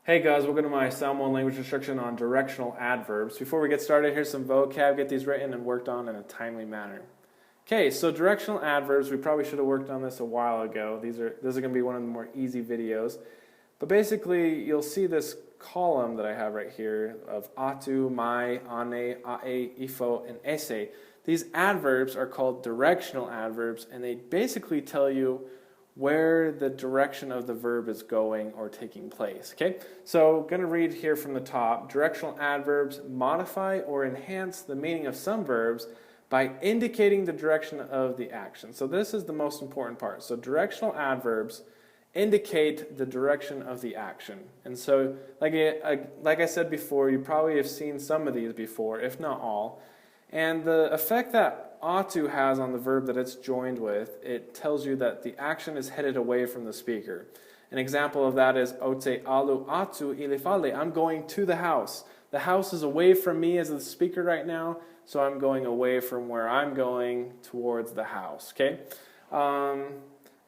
Hey guys, welcome to my Samoan language instruction on directional adverbs. Before we get started, here's some vocab. Get these written and worked on in a timely manner. Okay, so directional adverbs, we probably should have worked on this a while ago. This is going to be one of the more easy videos. But basically, you'll see this column that I have right here of atu, mai, ane, ae, ifo, and ese. These adverbs are called directional adverbs, and they basically tell you where the direction of the verb is going or taking place. Okay, so I'm going to read here from the top. Directional adverbs modify or enhance the meaning of some verbs by indicating the direction of the action. So this is the most important part. So directional adverbs indicate the direction of the action. And so like I said before, you probably have seen some of these before, if not all. And the effect that atu has on the verb that it's joined with, it tells you that the action is headed away from the speaker. An example of that is ote alu atu ilifale. I'm going to the house. The house is away from me as the speaker right now, so I'm going away from where I'm going towards the house. Okay.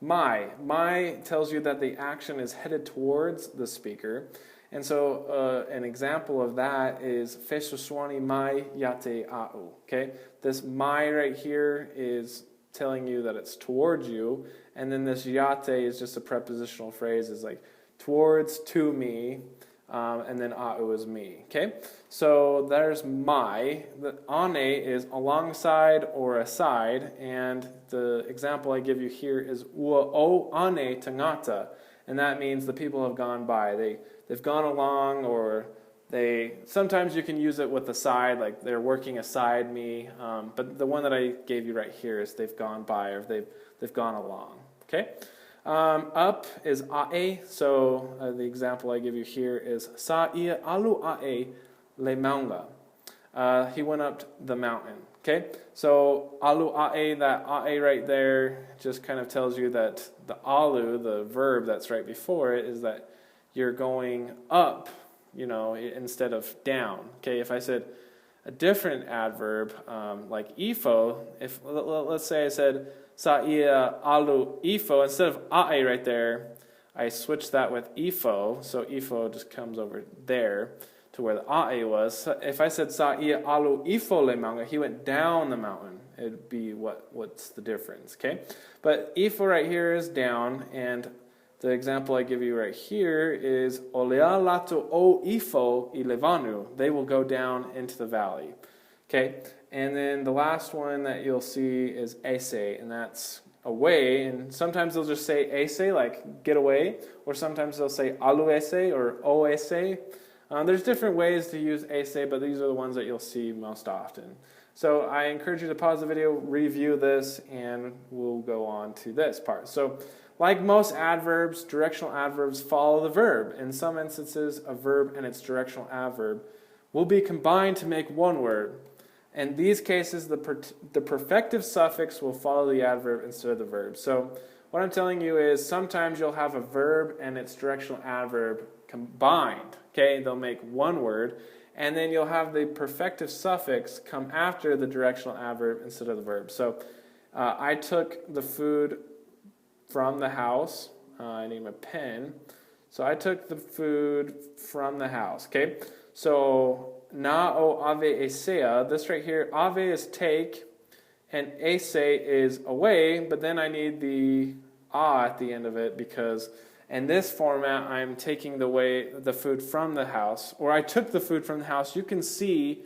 My tells you that the action is headed towards the speaker. And so an example of that is fesuswani mai yate au. Okay, this mai right here is telling you that it's towards you, and then this yate is just a prepositional phrase, is like towards, to me, and then au is me. Okay, so there's mai. The ane is alongside or aside, and the example I give you here is ua o ane tangata, and that means the people have gone by. They've gone along, or sometimes you can use it with aside, like they're working aside me, but the one that I gave you right here is they've gone by, or they've gone along. Okay, up is ae, so the example I give you here is sa ia alu ae le maunga. He went up the mountain. Okay, so alu ae, that ae right there just kind of tells you that the alu, the verb that's right before it, is that you're going up, instead of down. Okay, if I said a different adverb, like ifo, let's say I said sa ia alu ifo, instead of ae right there, I switched that with ifo, so ifo just comes over there to where the ae was. So if I said sa ia alu ifo le maunga, he went down the mountain. It'd be what's the difference, okay? But ifo right here is down, and the example I give you right here is olea lato o ifo I levanu. They will go down into the valley. Okay? And then the last one that you'll see is ese, and that's away. And sometimes they'll just say ese, like get away, or sometimes they'll say alu ese or o ese. There's different ways to use ese, but these are the ones that you'll see most often. So I encourage you to pause the video, review this, and we'll go on to this part. So like most adverbs, directional adverbs follow the verb. In some instances, a verb and its directional adverb will be combined to make one word. In these cases, the perfective suffix will follow the adverb instead of the verb. So what I'm telling you is sometimes you'll have a verb and its directional adverb combined. Okay, they'll make one word. And then you'll have the perfective suffix come after the directional adverb instead of the verb. So I took the food from the house. I need my pen. So I took the food from the house. Okay. So na o ave esea. This right here, ave is take, and ese is away. But then I need the a at the end of it, because in this format I'm taking the food from the house, or I took the food from the house. You can see.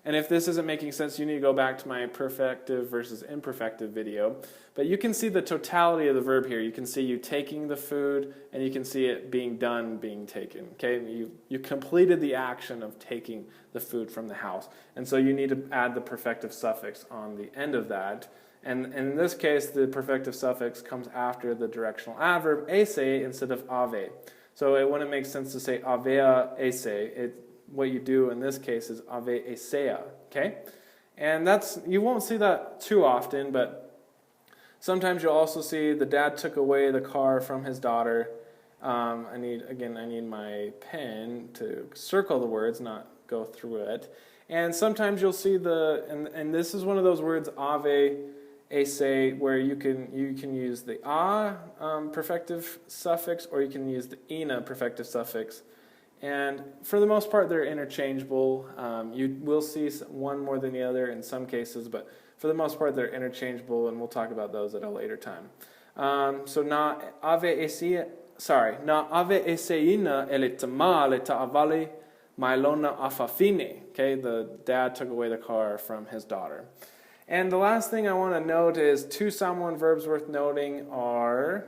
And if this isn't making sense, you need to go back to my perfective versus imperfective video. But you can see the totality of the verb here. You can see you taking the food, and you can see it being done, being taken. Okay, you completed the action of taking the food from the house. And so you need to add the perfective suffix on the end of that. And in this case, the perfective suffix comes after the directional adverb ese instead of ave. So it wouldn't make sense to say avea ese. What you do in this case is ave esea, okay? And you won't see that too often, but sometimes you'll also see the dad took away the car from his daughter. I need my pen to circle the words, not go through it. And sometimes you'll see and this is one of those words, ave ese, where you can use the a perfective suffix, or you can use the ina perfective suffix. And for the most part, they're interchangeable. You will see one more than the other in some cases, but for the most part, they're interchangeable, and we'll talk about those at a later time. So na ave eseina elitama le ta'avali mailona afafine. Okay, the dad took away the car from his daughter. And the last thing I want to note is two Samoan verbs worth noting are,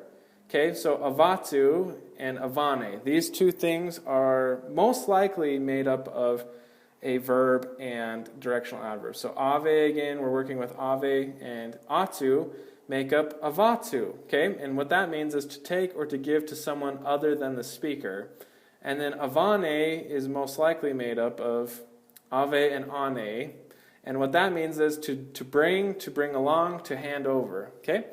okay, so avatu and avane. These two things are most likely made up of a verb and directional adverb. So ave, again, we're working with ave, and atu make up avatu, okay? And what that means is to take or to give to someone other than the speaker. And then avane is most likely made up of ave and ane. And what that means is to bring along, to hand over, okay?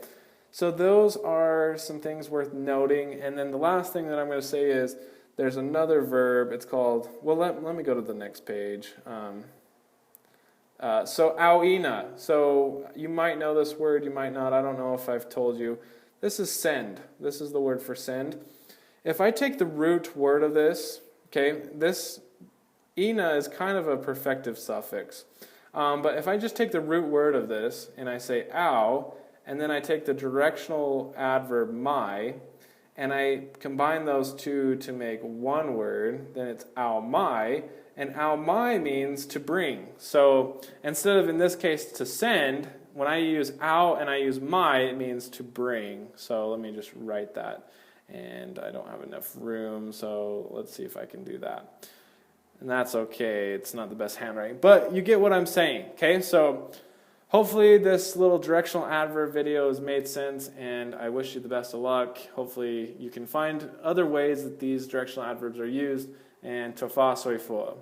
So those are some things worth noting. And then the last thing that I'm going to say is there's another verb. It's called, well, let me go to the next page. So auina. So you might know this word, you might not. I don't know if I've told you. This is send. This is the word for send. If I take the root word of this, okay, this ina is kind of a perfective suffix. But if I just take the root word of this and I say au, and then I take the directional adverb my, and I combine those two to make one word, then it's au mai, and au mai means to bring. So instead of, in this case, to send, when I use au and I use mai, it means to bring. So let me just write that. And I don't have enough room, so let's see if I can do that. And that's okay, it's not the best handwriting, but you get what I'm saying, okay? So hopefully this little directional adverb video has made sense, and I wish you the best of luck. Hopefully you can find other ways that these directional adverbs are used, and tofa soifua.